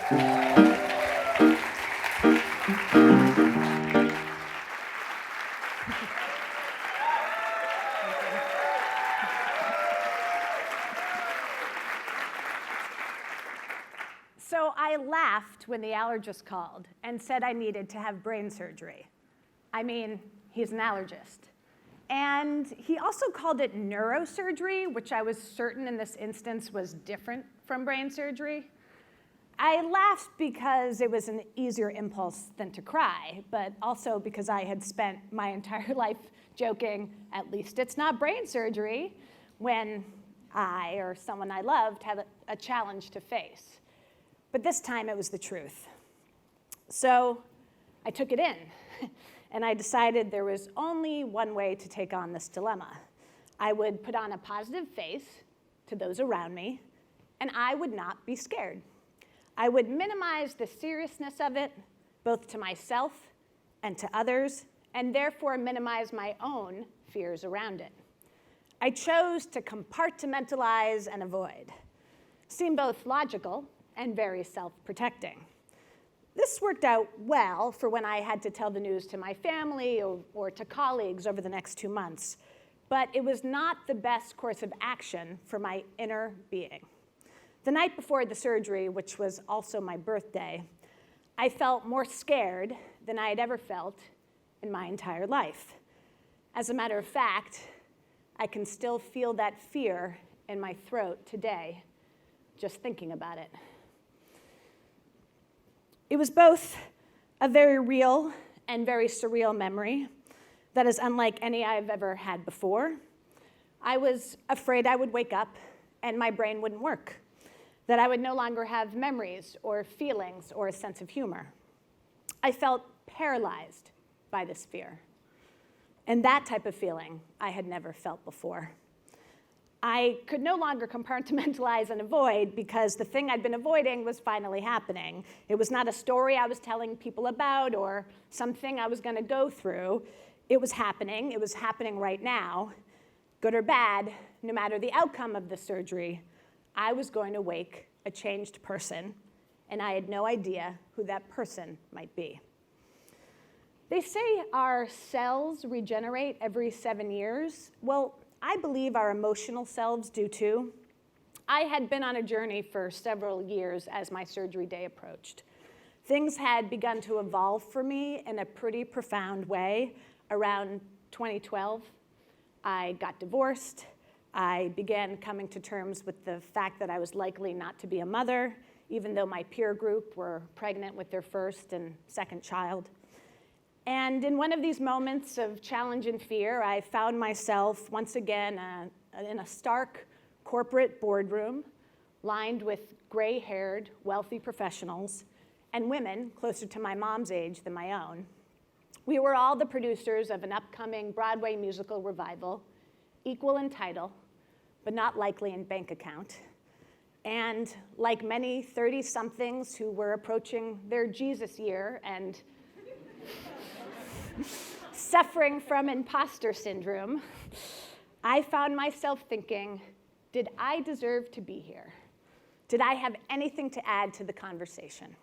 So I laughed when the allergist called and said I needed to have brain surgery. I mean, he's an allergist. And he also called it neurosurgery, which I was certain in this instance was different from brain surgery. I laughed because it was an easier impulse than to cry, but also because I had spent my entire life joking, at least it's not brain surgery, when I or someone I loved had a challenge to face. But this time it was the truth. So I took it in, and I decided there was only one way to take on this dilemma. I would put on a positive face to those around me, and I would not be scared. I would minimize the seriousness of it, both to myself and to others, and therefore minimize my own fears around it. I chose to compartmentalize and avoid. Seemed both logical and very self-protecting. This worked out well for when I had to tell the news to my family or to colleagues over the next 2 months, but it was not the best course of action for my inner being. The night before the surgery, which was also my birthday, I felt more scared than I had ever felt in my entire life. As a matter of fact, I can still feel that fear in my throat today, just thinking about it. It was both a very real and very surreal memory that is unlike any I've ever had before. I was afraid I would wake up and my brain wouldn't work, that I would no longer have memories or feelings or a sense of humor. I felt paralyzed by this fear. And that type of feeling I had never felt before. I could no longer compartmentalize and avoid because the thing I'd been avoiding was finally happening. It was not a story I was telling people about or something I was going to go through. It was happening. It was happening right now. Good or bad, no matter the outcome of the surgery, I was going to wake a changed person, and I had no idea who that person might be. They say our cells regenerate every 7 years. Well, I believe our emotional selves do too. I had been on a journey for several years as my surgery day approached. Things had begun to evolve for me in a pretty profound way around 2012. I got divorced. I began coming to terms with the fact that I was likely not to be a mother, even though my peer group were pregnant with their first and second child. And in one of these moments of challenge and fear, I found myself once again in a stark corporate boardroom lined with gray-haired, wealthy professionals and women closer to my mom's age than my own. We were all the producers of an upcoming Broadway musical revival, equal in title, but not likely in bank account. And like many 30-somethings who were approaching their Jesus year and suffering from imposter syndrome, I found myself thinking, did I deserve to be here? Did I have anything to add to the conversation?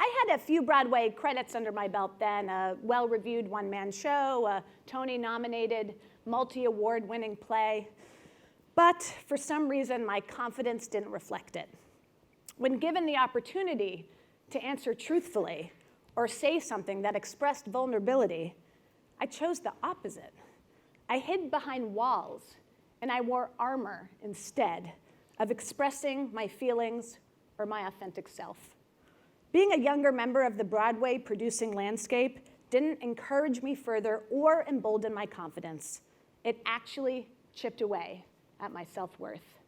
I had a few Broadway credits under my belt then, a well-reviewed one-man show, a Tony-nominated, multi-award-winning play. But for some reason, my confidence didn't reflect it. When given the opportunity to answer truthfully or say something that expressed vulnerability, I chose the opposite. I hid behind walls, and I wore armor instead of expressing my feelings or my authentic self. Being a younger member of the Broadway producing landscape didn't encourage me further or embolden my confidence. It actually chipped away at my self-worth.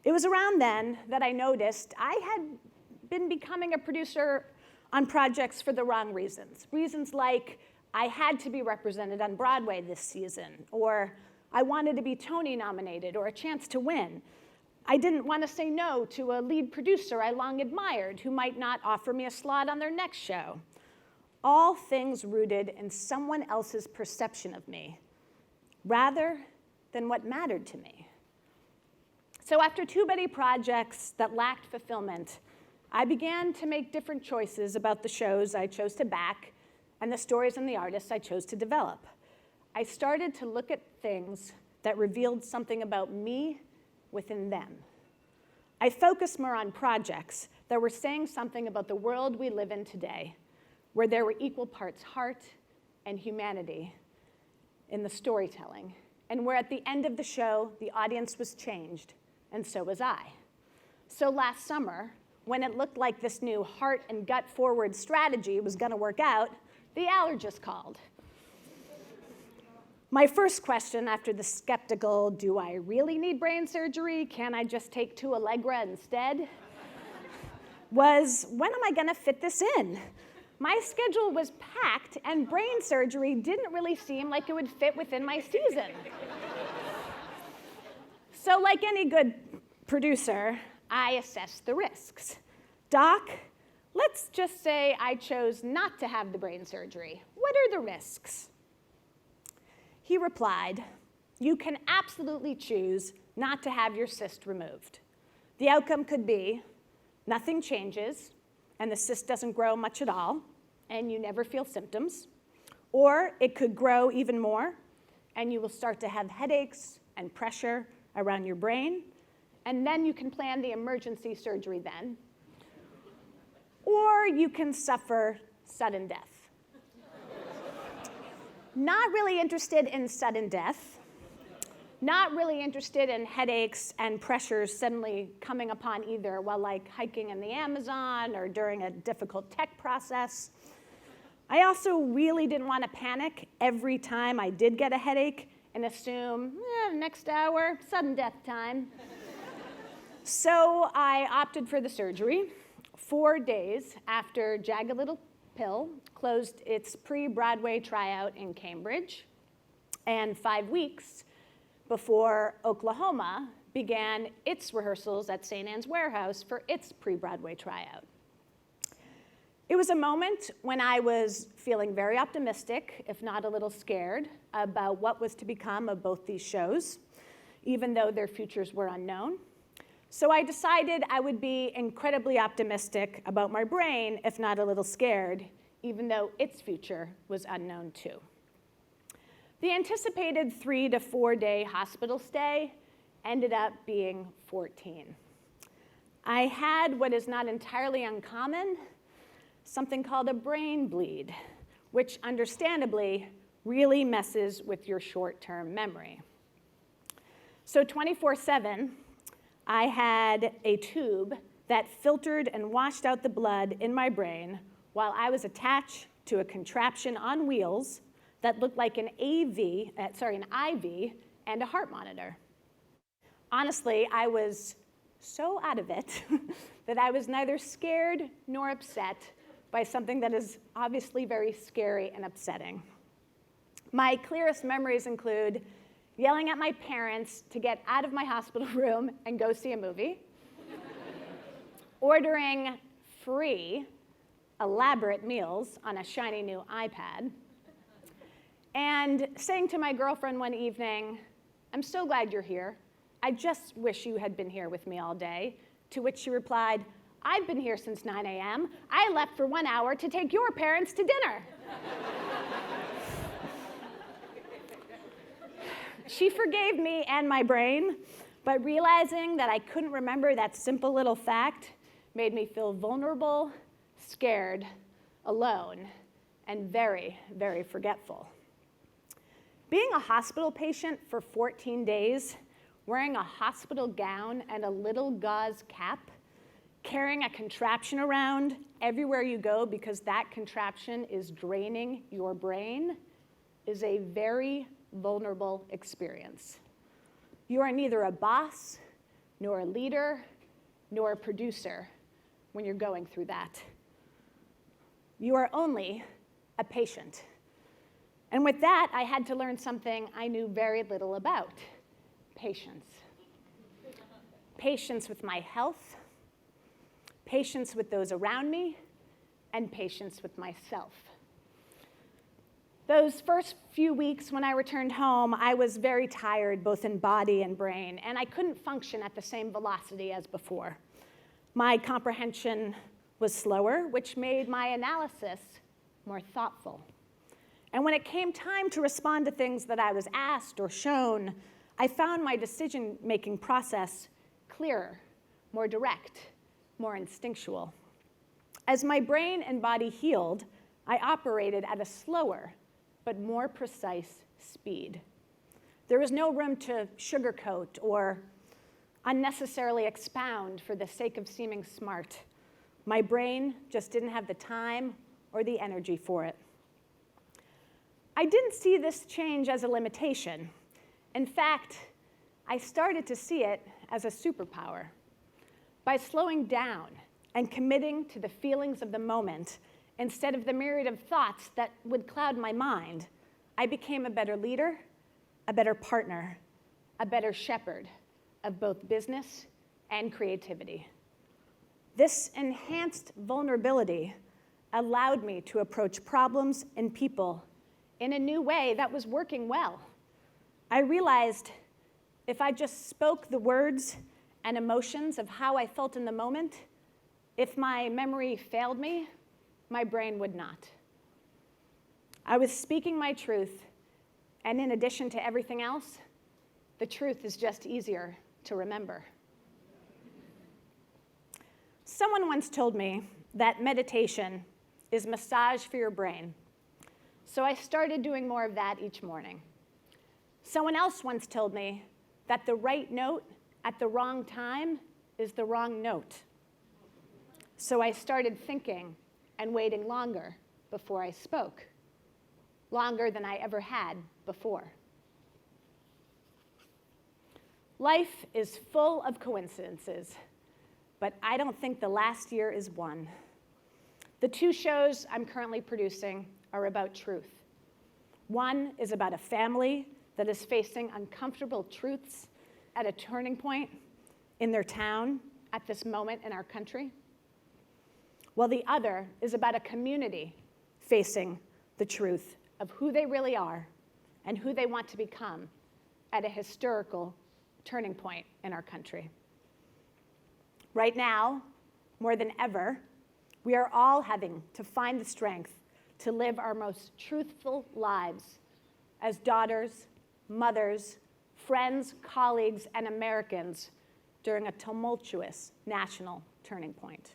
It was around then that I noticed I had been becoming a producer on projects for the wrong reasons. Reasons like I had to be represented on Broadway this season, or I wanted to be Tony nominated or a chance to win. I didn't want to say no to a lead producer I long admired who might not offer me a slot on their next show. All things rooted in someone else's perception of me, rather than what mattered to me. So after 2 many projects that lacked fulfillment, I began to make different choices about the shows I chose to back and the stories and the artists I chose to develop. I started to look at things that revealed something about me within them. I focused more on projects that were saying something about the world we live in today, where there were equal parts heart and humanity in the storytelling, and where at the end of the show, the audience was changed, and so was I. So last summer, when it looked like this new heart and gut forward strategy was gonna work out, the allergist called. My first question after the skeptical, do I really need brain surgery? Can I just take 2 Allegra instead? Was, when am I gonna fit this in? My schedule was packed and brain surgery didn't really seem like it would fit within my season. So like any good producer, I assessed the risks. Doc, let's just say I chose not to have the brain surgery. What are the risks? He replied, you can absolutely choose not to have your cyst removed. The outcome could be nothing changes, and the cyst doesn't grow much at all, and you never feel symptoms. Or it could grow even more, and you will start to have headaches and pressure around your brain, and then you can plan the emergency surgery then. Or you can suffer sudden death. Not really interested in sudden death, not really interested in headaches and pressures suddenly coming upon either while like hiking in the Amazon or during a difficult tech process. I also really didn't want to panic every time I did get a headache and assume, next hour, sudden death time. So I opted for the surgery 4 days after Jagged Little Pill closed its pre-Broadway tryout in Cambridge, and 5 weeks before Oklahoma began its rehearsals at St. Anne's Warehouse for its pre-Broadway tryout. It was a moment when I was feeling very optimistic, if not a little scared, about what was to become of both these shows, even though their futures were unknown. So I decided I would be incredibly optimistic about my brain, if not a little scared, even though its future was unknown too. The anticipated 3 to 4 day hospital stay ended up being 14. I had what is not entirely uncommon, something called a brain bleed, which understandably really messes with your short-term memory. So 24/7, I had a tube that filtered and washed out the blood in my brain while I was attached to a contraption on wheels that looked like an IV and a heart monitor. Honestly, I was so out of it that I was neither scared nor upset by something that is obviously very scary and upsetting. My clearest memories include yelling at my parents to get out of my hospital room and go see a movie, ordering free, elaborate meals on a shiny new iPad, and saying to my girlfriend one evening, "I'm so glad you're here. I just wish you had been here with me all day," to which she replied, "I've been here since 9 a.m. I left for 1 hour to take your parents to dinner." She forgave me and my brain, but realizing that I couldn't remember that simple little fact made me feel vulnerable, scared, alone, and very, very forgetful. Being a hospital patient for 14 days, wearing a hospital gown and a little gauze cap, carrying a contraption around everywhere you go because that contraption is draining your brain, is a very vulnerable experience. You are neither a boss, nor a leader, nor a producer when you're going through that. You are only a patient. And with that, I had to learn something I knew very little about: patience. Patience with my health, patience with those around me, and patience with myself. Those first few weeks when I returned home, I was very tired, both in body and brain, and I couldn't function at the same velocity as before. My comprehension was slower, which made my analysis more thoughtful. And when it came time to respond to things that I was asked or shown, I found my decision-making process clearer, more direct, more instinctual. As my brain and body healed, I operated at a slower but more precise speed. There was no room to sugarcoat or unnecessarily expound for the sake of seeming smart. My brain just didn't have the time or the energy for it. I didn't see this change as a limitation. In fact, I started to see it as a superpower. By slowing down and committing to the feelings of the moment, instead of the myriad of thoughts that would cloud my mind, I became a better leader, a better partner, a better shepherd of both business and creativity. This enhanced vulnerability allowed me to approach problems and people in a new way that was working well. I realized if I just spoke the words and emotions of how I felt in the moment, if my memory failed me, my brain would not. I was speaking my truth, and in addition to everything else, the truth is just easier to remember. Someone once told me that meditation is massage for your brain, so I started doing more of that each morning. Someone else once told me that the right note at the wrong time is the wrong note. So I started thinking and waiting longer before I spoke, longer than I ever had before. Life is full of coincidences, but I don't think the last year is one. The 2 shows I'm currently producing are about truth. One is about a family that is facing uncomfortable truths at a turning point in their town at this moment in our country, while the other is about a community facing the truth of who they really are and who they want to become at a historical turning point in our country. Right now, more than ever, we are all having to find the strength to live our most truthful lives as daughters, mothers, friends, colleagues, and Americans during a tumultuous national turning point.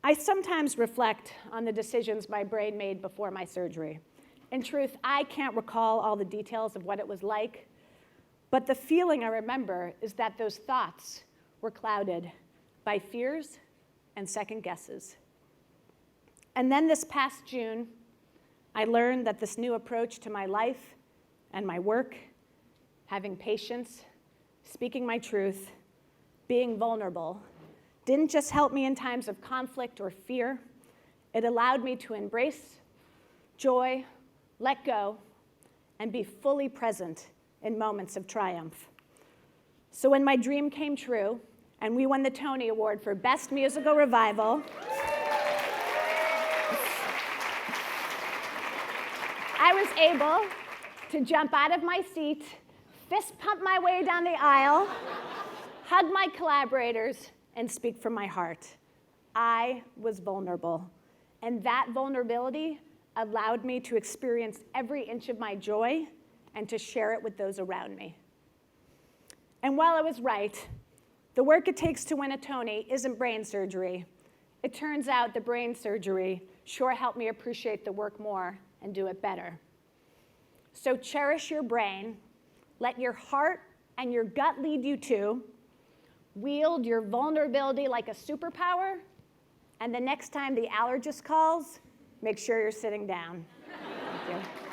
I sometimes reflect on the decisions my brain made before my surgery. In truth, I can't recall all the details of what it was like, but the feeling I remember is that those thoughts were clouded by fears and second guesses. And then this past June, I learned that this new approach to my life and my work, having patience, speaking my truth, being vulnerable, didn't just help me in times of conflict or fear. It allowed me to embrace joy, let go, and be fully present in moments of triumph. So when my dream came true, and we won the Tony Award for Best Musical Revival, I was able to jump out of my seat, fist pump my way down the aisle, hug my collaborators, and speak from my heart. I was vulnerable, and that vulnerability allowed me to experience every inch of my joy and to share it with those around me. And while I was right, the work it takes to win a Tony isn't brain surgery. It turns out the brain surgery sure helped me appreciate the work more and do it better. So cherish your brain, let your heart and your gut lead you to, wield your vulnerability like a superpower, and the next time the allergist calls, make sure you're sitting down. Thank you.